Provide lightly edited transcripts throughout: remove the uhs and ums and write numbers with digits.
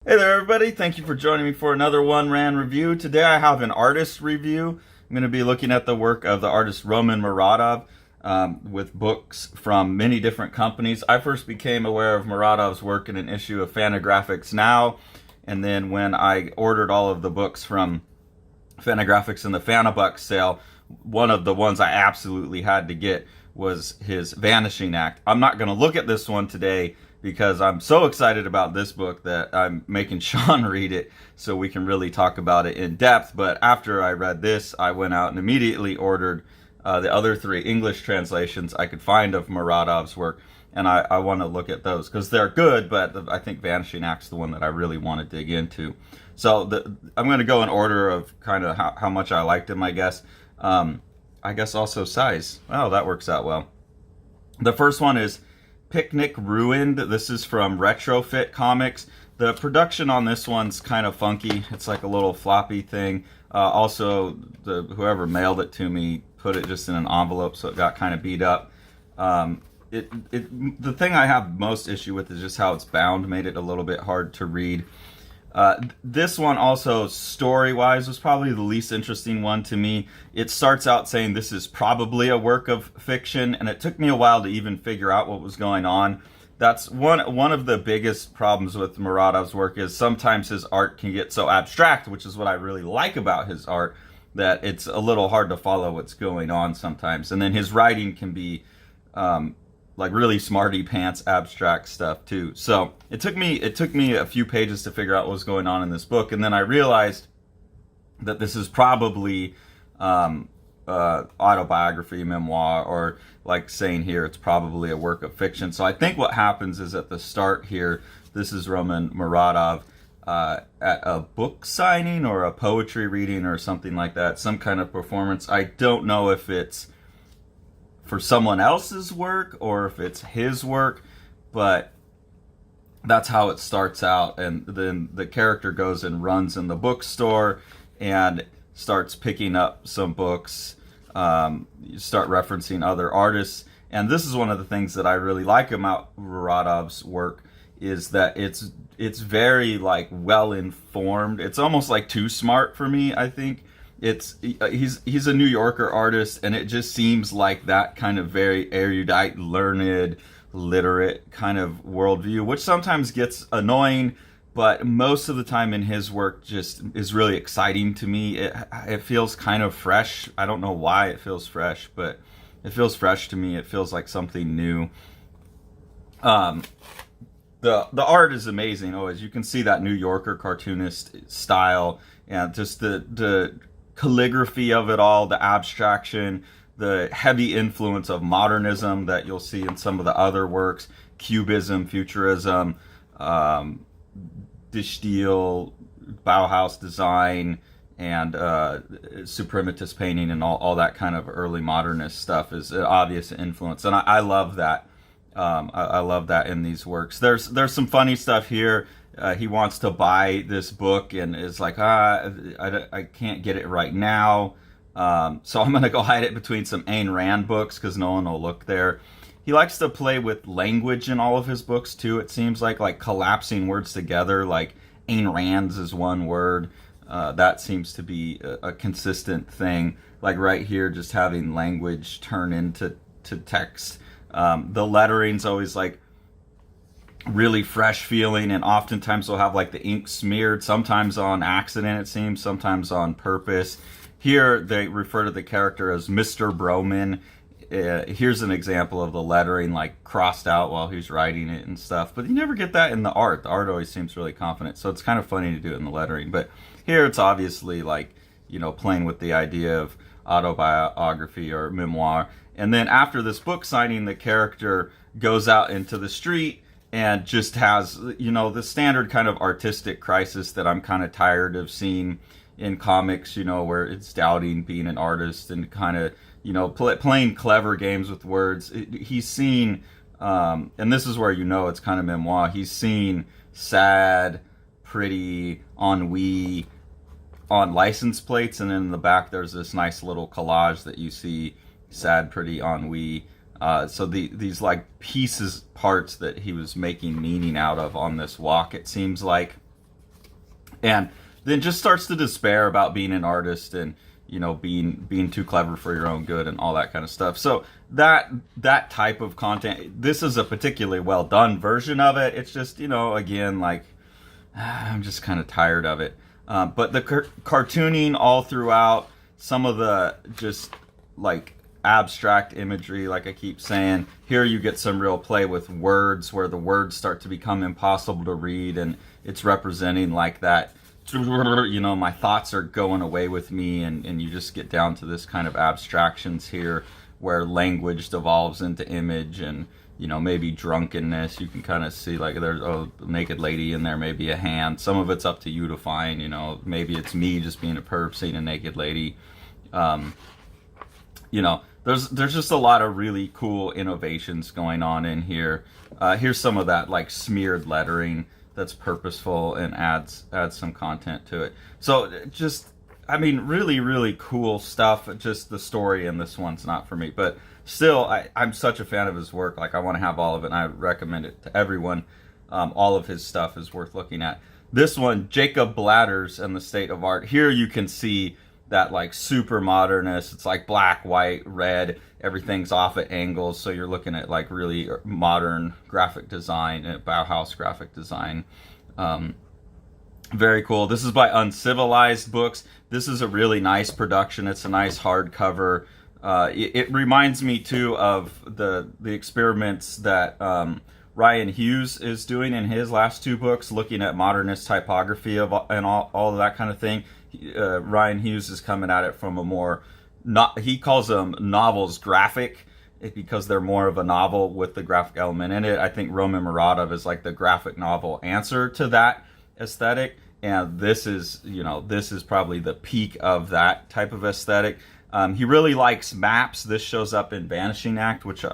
Hey there, everybody. Thank you for joining me for another One Ran review. Today I have an artist review. I'm going to be looking at the work of the artist Roman Muradov with books from many different companies. I first became aware of Muradov's work in an issue of Fantagraphics Now, and then when I ordered all of the books from Fantagraphics in the Fanabucks sale, one of the ones I absolutely had to get was his Vanishing Act. I'm not going to look at this one today because I'm so excited about this book that I'm making Sean read it so we can really talk about it in depth. But after I read this, I went out and immediately ordered the other three English translations I could find of Muradov's work, and I want to look at those because they're good, but I think Vanishing Act's the one that I really want to dig into. So I'm going to go in order of kind of how much I liked him, I guess. I guess also size. Oh, that works out well. The first one is Picnic Ruined. This is from Retrofit Comics. The production on this one's kind of funky. It's like a little floppy thing. Also, whoever mailed it to me put it just in an envelope, so it got kind of beat up. The thing I have most issue with is just how it's bound, made it a little bit hard to read. This one also, story-wise, was probably the least interesting one to me. It starts out saying this is probably a work of fiction, and it took me a while to even figure out what was going on. That's one of the biggest problems with Muradov's work, is sometimes his art can get so abstract, which is what I really like about his art, that it's a little hard to follow what's going on sometimes. And then his writing can be like really smarty pants abstract stuff too. So it took me a few pages to figure out what was going on in this book, and then I realized that this is probably autobiography, memoir, or like saying here it's probably a work of fiction. So I think what happens is at the start here, this is Roman Muradov at a book signing or a poetry reading or something like that, some kind of performance. I don't know if it's for someone else's work or if it's his work, but that's how it starts out. And then the character goes and runs in the bookstore and starts picking up some books. You start referencing other artists, and this is one of the things that I really like about Muradov's work, is that it's very like well informed. It's almost like too smart for me, I think. He's a New Yorker artist, and it just seems like that kind of very erudite, learned, literate kind of worldview, which sometimes gets annoying, but most of the time in his work just is really exciting to me. It feels kind of fresh. I don't know why it feels fresh, but it feels fresh to me. It feels like something new. The art is amazing. Oh, as you can see, that New Yorker cartoonist style, and just the calligraphy of it all, the abstraction, the heavy influence of modernism that you'll see in some of the other works, Cubism, Futurism, Distill, Bauhaus design, and suprematist painting, and all that kind of early modernist stuff is an obvious influence, and I love that. I love that in these works. There's some funny stuff here. He wants to buy this book and is like, I can't get it right now. So I'm going to go hide it between some Ayn Rand books because no one will look there. He likes to play with language in all of his books too. It seems like collapsing words together, like Ayn Rand's is one word. That seems to be a consistent thing. Like right here, just having language turn into text. The lettering's always like really fresh feeling, and oftentimes they'll have like the ink smeared, sometimes on accident it seems, sometimes on purpose. Here they refer to the character as Mr. Broman. Here's an example of the lettering like crossed out while he's writing it and stuff, but you never get that in the art. The art always seems really confident, so it's kind of funny to do it in the lettering. But here it's obviously like, playing with the idea of autobiography or memoir. And then after this book signing, the character goes out into the street and just has, the standard kind of artistic crisis that I'm kind of tired of seeing in comics, where it's doubting being an artist and kind of, playing clever games with words. He's seen, and this is where it's kind of memoir, he's seen sad, pretty, ennui on license plates, and then in the back there's this nice little collage that you see, sad, pretty, ennui. So these like parts that he was making meaning out of on this walk, it seems like. and then just starts to despair about being an artist and being too clever for your own good and all that kind of stuff. So that type of content, this is a particularly well done version of it. It's just again, like, I'm just kind of tired of it. But the cartooning all throughout, some of the just like abstract imagery, like I keep saying, here you get some real play with words where the words start to become impossible to read, and it's representing like that, my thoughts are going away with me, and you just get down to this kind of abstractions here where language devolves into image, and maybe drunkenness. You can kind of see like there's a naked lady in there, maybe a hand. Some of it's up to you to find. Maybe it's me just being a perp seeing a naked lady. There's just a lot of really cool innovations going on in here. Here's some of that like smeared lettering that's purposeful and adds some content to it. So just, I mean, really, really cool stuff. Just the story in this one's not for me, but still, I'm such a fan of his work. Like, I want to have all of it, and I recommend it to everyone. All of his stuff is worth looking at. This one, Jacob Blatters and the State of Art. Here you can see that like super modernist. It's like black, white, red. Everything's off at angles, so you're looking at like really modern graphic design, Bauhaus graphic design. Very cool. This is by Uncivilized Books. This is a really nice production. It's a nice hardcover. It reminds me too of the experiments that Ryan Hughes is doing in his last two books, looking at modernist typography and all of that kind of thing. Ryan Hughes is coming at it from a more, he calls them novels graphic, because they're more of a novel with the graphic element in it. I think Roman Muradov is like the graphic novel answer to that aesthetic, and this is probably the peak of that type of aesthetic. He really likes maps. This shows up in Vanishing Act, which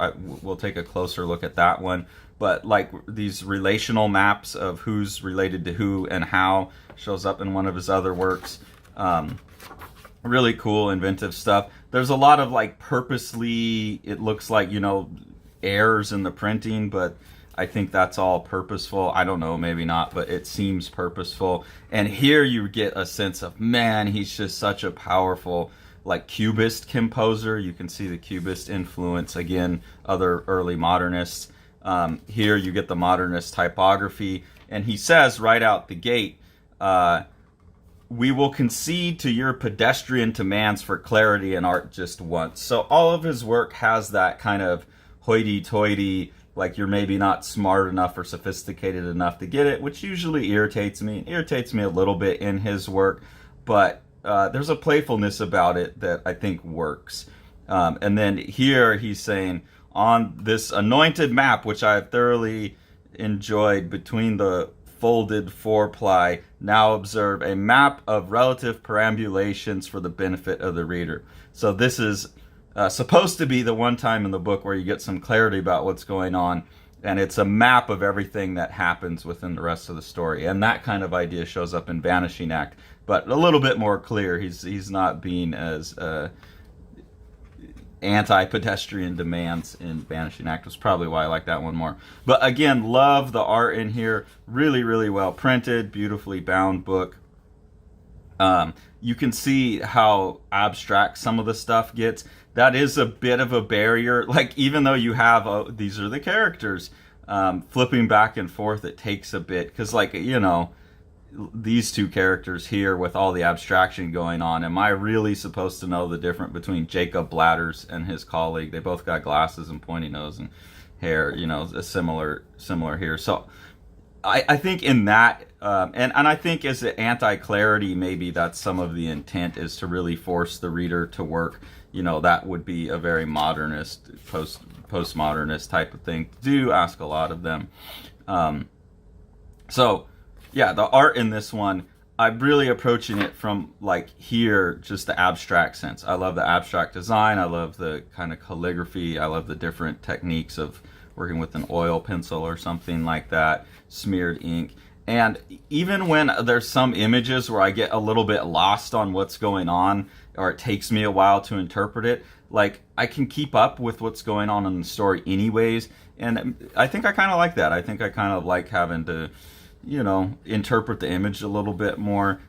we'll take a closer look at that one. But like these relational maps of who's related to who and how shows up in one of his other works. Really cool, inventive stuff. There's a lot of like purposely, it looks like, errors in the printing, but I think that's all purposeful. I don't know, maybe not, but it seems purposeful. And here you get a sense of, man, he's just such a powerful like Cubist composer. You can see the Cubist influence, again, other early modernists. Here you get the modernist typography, and he says right out the gate, we will concede to your pedestrian demands for clarity in art just once. So all of his work has that kind of hoity-toity, like you're maybe not smart enough or sophisticated enough to get it, which usually irritates me. It irritates me a little bit in his work, but there's a playfulness about it that I think works. And then here he's saying, on this anointed map, which I thoroughly enjoyed between the folded four-ply, now observe a map of relative perambulations for the benefit of the reader. So this is supposed to be the one time in the book where you get some clarity about what's going on, and it's a map of everything that happens within the rest of the story. And that kind of idea shows up in Vanishing Act, but a little bit more clear. He's not being as anti-pedestrian demands in Vanishing Act. Was probably why I like that one more. But again, love the art in here. Really, really well printed, beautifully bound book. You can see how abstract some of the stuff gets. That is a bit of a barrier. Like, even though you have, these are the characters, flipping back and forth, it takes a bit. Because, like, these two characters here with all the abstraction going on, am I really supposed to know the difference between Jacob Blatters and his colleague? They both got glasses and pointy nose and hair, a similar here. So I think in that, and I think as an anti-clarity, maybe that's some of the intent, is to really force the reader to work. That would be a very modernist, postmodernist type of thing. Do ask a lot of them. So yeah, the art in this one, I'm really approaching it from like here, just the abstract sense. I love the abstract design. I love the kind of calligraphy. I love the different techniques of working with an oil pencil or something like that, smeared ink. And even when there's some images where I get a little bit lost on what's going on, or it takes me a while to interpret it, like I can keep up with what's going on in the story anyways. And I think I kind of like that. I think I kind of like having to interpret the image a little bit more,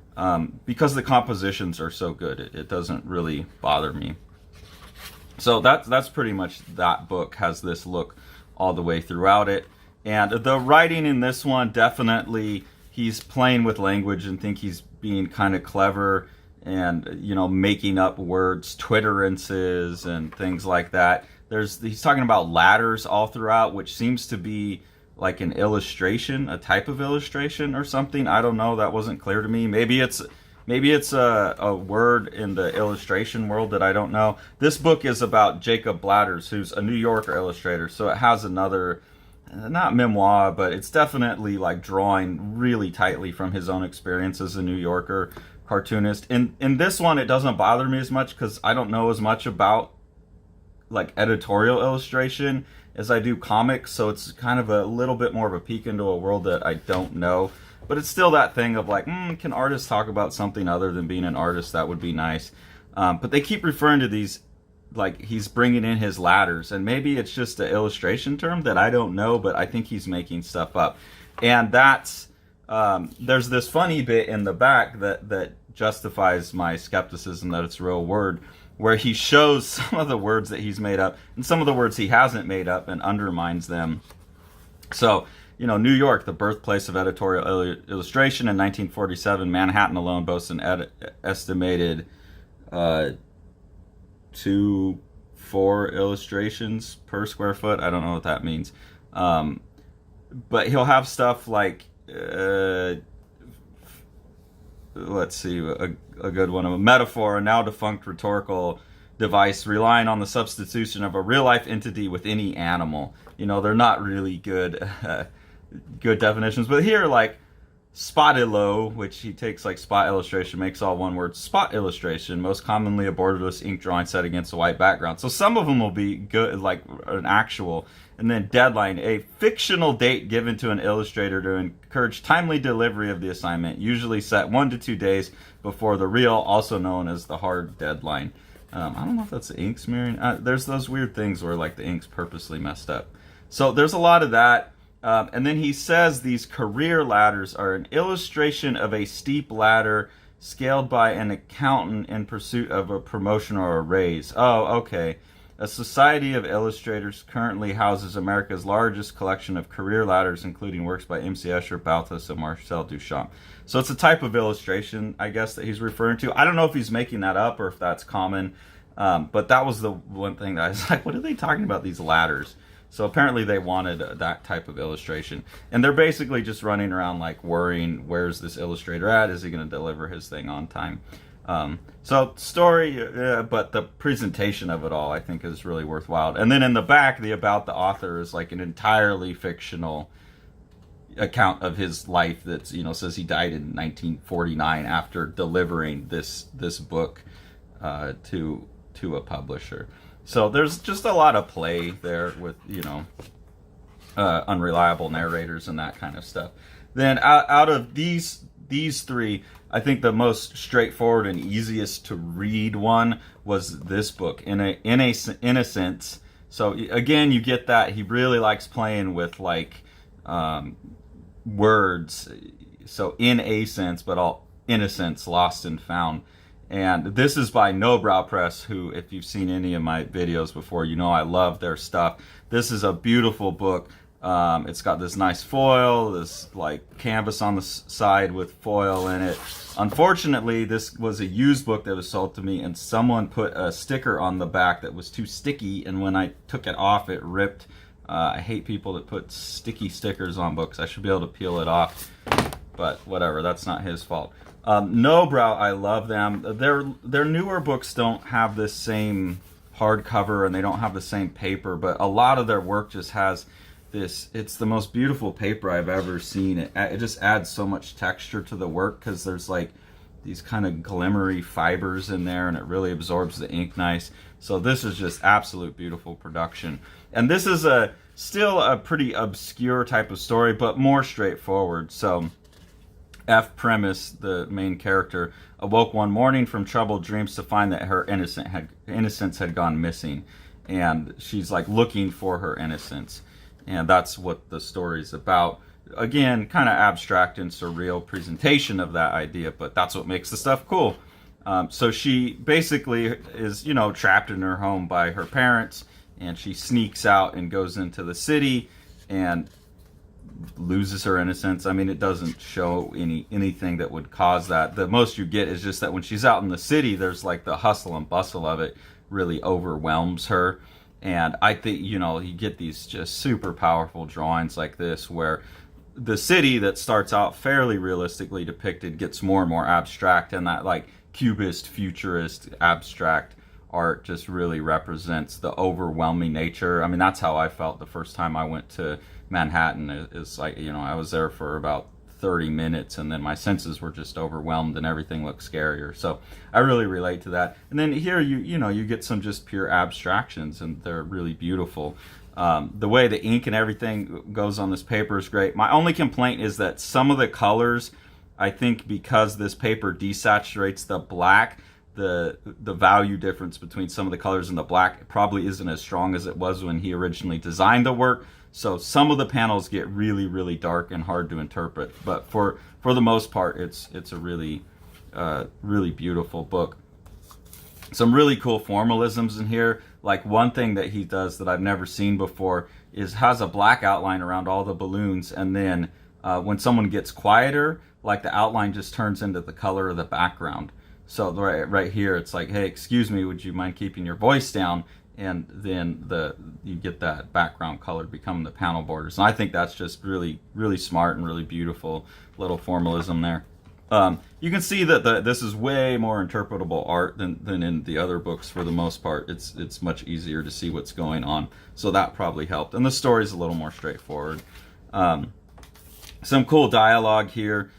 because the compositions are so good. It doesn't really bother me. So that's pretty much that book. Has this look all the way throughout it. And the writing in this one, definitely he's playing with language and think he's being kind of clever and, making up words, twitterances and things like that. He's talking about ladders all throughout, which seems to be like an illustration, a type of illustration or something. I don't know. That wasn't clear to me. Maybe it's a word in the illustration world that I don't know. This book is about Jacob Blatters, who's a New Yorker illustrator. So it has another, not memoir, but it's definitely like drawing really tightly from his own experience as a New Yorker cartoonist. In this one, it doesn't bother me as much because I don't know as much about like editorial illustration as I do comics. So it's kind of a little bit more of a peek into a world that I don't know. But it's still that thing of like, can artists talk about something other than being an artist? That would be nice. But they keep referring to these, like he's bringing in his ladders. And maybe it's just an illustration term that I don't know, but I think he's making stuff up. And that's, there's this funny bit in the back that justifies my skepticism that it's a real word, where he shows some of the words that he's made up and some of the words he hasn't made up and undermines them. So, New York, the birthplace of editorial illustration. In 1947, Manhattan alone boasts an estimated 2-4 illustrations per square foot. I don't know what that means. But he'll have stuff like, let's see, a good one, a metaphor, a now defunct rhetorical device relying on the substitution of a real-life entity with any animal. They're not really good definitions, but here, like spotilo, which he takes like spot illustration, makes all one word. Spot illustration, most commonly a borderless ink drawing set against a white background. So some of them will be good, like an actual. And then deadline, a fictional date given to an illustrator to encourage timely delivery of the assignment, usually set 1 to 2 days before the real, also known as the hard deadline. I don't know if that's the ink smearing. There's those weird things where like the ink's purposely messed up. So there's a lot of that. And then he says these career ladders are an illustration of a steep ladder scaled by an accountant in pursuit of a promotion or a raise. Oh, okay. A society of illustrators currently houses America's largest collection of career ladders, including works by M.C. Escher, Balthus, and Marcel Duchamp. So it's a type of illustration, I guess, that he's referring to. I don't know if he's making that up or if that's common, but that was the one thing that I was like, what are they talking about, these ladders? So apparently they wanted that type of illustration. And they're basically just running around like worrying, where's this illustrator at? Is he going to deliver his thing on time? So story, but the presentation of it all, I think, is really worthwhile. And then in the back, the about the author is like an entirely fictional account of his life that says he died in 1949 after delivering this book to a publisher. So there's just a lot of play there with unreliable narrators and that kind of stuff. Then out of these three, I think the most straightforward and easiest to read one was this book, in a sense. So again, you get that he really likes playing with like words. So in a sense, but all innocence, lost and found. And this is by No Brow Press, who, if you've seen any of my videos before, I love their stuff. This is a beautiful book. It's got this nice foil, this like canvas on the side with foil in it. Unfortunately, this was a used book that was sold to me, and someone put a sticker on the back that was too sticky, and when I took it off, it ripped. I hate people that put sticky stickers on books. I should be able to peel it off, but whatever, that's not his fault. No Brow, I love them. Their newer books don't have this same hardcover, and they don't have the same paper, but a lot of their work just has this. It's the most beautiful paper I've ever seen. It just adds so much texture to the work because there's like these kind of glimmery fibers in there, and it really absorbs the ink nice. So this is just absolute beautiful production. And this is still a pretty obscure type of story, but more straightforward. So F. Premise, the main character, awoke one morning from troubled dreams to find that her innocence had gone missing, and she's like looking for her innocence. And that's what the story's about. again, kind of abstract and surreal presentation of that idea, but that's what makes the stuff cool. So she basically is, trapped in her home by her parents, and she sneaks out and goes into the city and loses her innocence. I mean, it doesn't show anything that would cause that. The most you get is just that when she's out in the city, there's like the hustle and bustle of it really overwhelms her. And I think, you get these just super powerful drawings like this where the city that starts out fairly realistically depicted gets more and more abstract, and that like cubist, futurist, abstract art just really represents the overwhelming nature. I mean, that's how I felt the first time I went to Manhattan. It's like, I was there for about 30 minutes and then my senses were just overwhelmed and everything looked scarier. So I really relate to that. And then here you get some just pure abstractions, and they're really beautiful. The way the ink and everything goes on this paper is great. My only complaint is that some of the colors, I think because this paper desaturates the black, the value difference between some of the colors and the black probably isn't as strong as it was when he originally designed the work. So some of the panels get really, really dark and hard to interpret. But for the most part, it's a really, really beautiful book. Some really cool formalisms in here. Like one thing that he does that I've never seen before is has a black outline around all the balloons, and then when someone gets quieter, like the outline just turns into the color of the background. So right here, it's like, hey, excuse me, would you mind keeping your voice down? And then you get that background color becoming the panel borders. And I think that's just really, really smart and really beautiful little formalism there. You can see that this is way more interpretable art than in the other books for the most part. It's much easier to see what's going on. So that probably helped. And the story's a little more straightforward. Some cool dialogue here.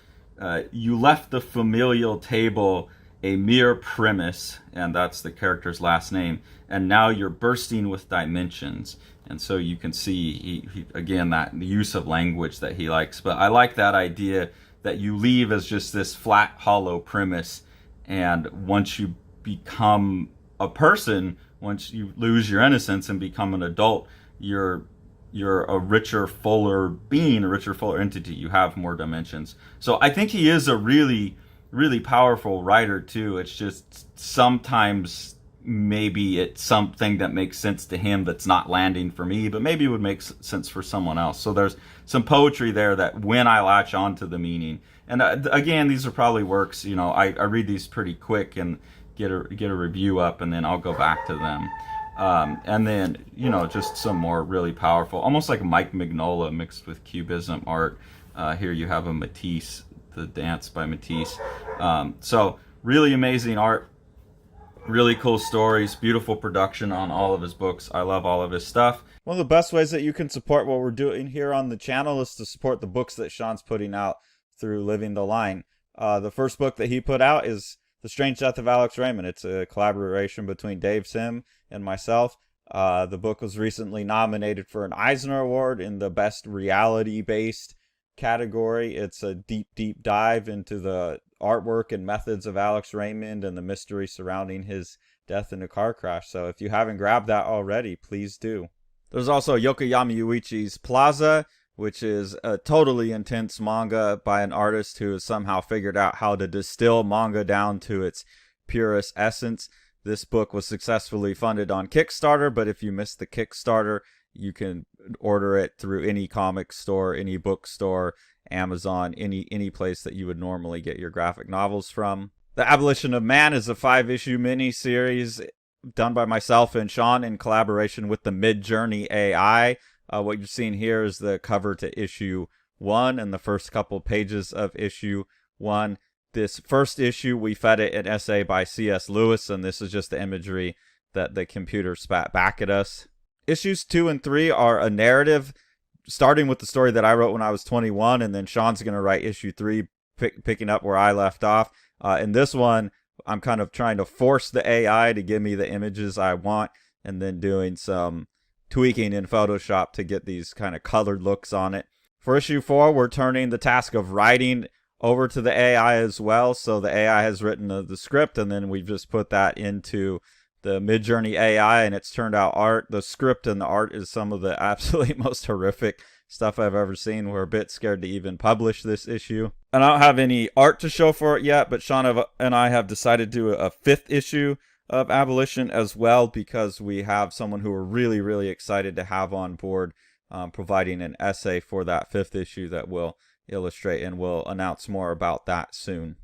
You left the familial table a mere premise, and that's the character's last name, and now you're bursting with dimensions. And so you can see, he again, that the use of language that he likes. But I like that idea that you leave as just this flat, hollow premise, and once you become a person, once you lose your innocence and become an adult, you're a richer, fuller being, a richer, fuller entity. You have more dimensions. So I think he is a really, really powerful writer too. It's just sometimes maybe it's something that makes sense to him that's not landing for me, but maybe it would make sense for someone else. So there's some poetry there that when I latch onto the meaning, and again, these are probably works, I read these pretty quick and get a review up, and then I'll go back to them. And then, just some more really powerful, almost like Mike Mignola mixed with Cubism art. Here you have a Matisse, the Dance by Matisse. So really amazing art, really cool stories, beautiful production on all of his books. I love all of his stuff. One of the best ways that you can support what we're doing here on the channel is to support the books that Sean's putting out through Living the Line. The first book that he put out is The Strange Death of Alex Raymond. It's a collaboration between Dave Sim and myself. The book was recently nominated for an Eisner Award in the Best Reality-Based category. It's a deep, deep dive into the artwork and methods of Alex Raymond and the mystery surrounding his death in a car crash. So if you haven't grabbed that already, please do. There's also Yokoyama Yuichi's Plaza, which is a totally intense manga by an artist who has somehow figured out how to distill manga down to its purest essence. This book was successfully funded on Kickstarter, but if you missed the Kickstarter, you can order it through any comic store, any bookstore, Amazon, any place that you would normally get your graphic novels from. The Abolition of Man is a 5-issue mini-series done by myself and Sean in collaboration with the Midjourney AI. What you're seeing here is the cover to issue 1 and the first couple pages of issue 1. This first issue, we fed it an essay by C.S. Lewis, and this is just the imagery that the computer spat back at us. Issues 2 and 3 are a narrative, starting with the story that I wrote when I was 21, and then Sean's going to write issue 3, picking up where I left off. In this one, I'm kind of trying to force the AI to give me the images I want, and then doing some tweaking in Photoshop to get these kind of colored looks on it. For issue 4, we're turning the task of writing over to the AI as well. So the AI has written the script, and then we've just put that into the Midjourney AI, and it's turned out art. The script and the art is some of the absolutely most horrific stuff I've ever seen. We're a bit scared to even publish this issue. And I don't have any art to show for it yet, but Sean and I have decided to do a fifth issue of Abolition as well, because we have someone who we're really, really excited to have on board, providing an essay for that fifth issue that we'll illustrate, and we'll announce more about that soon.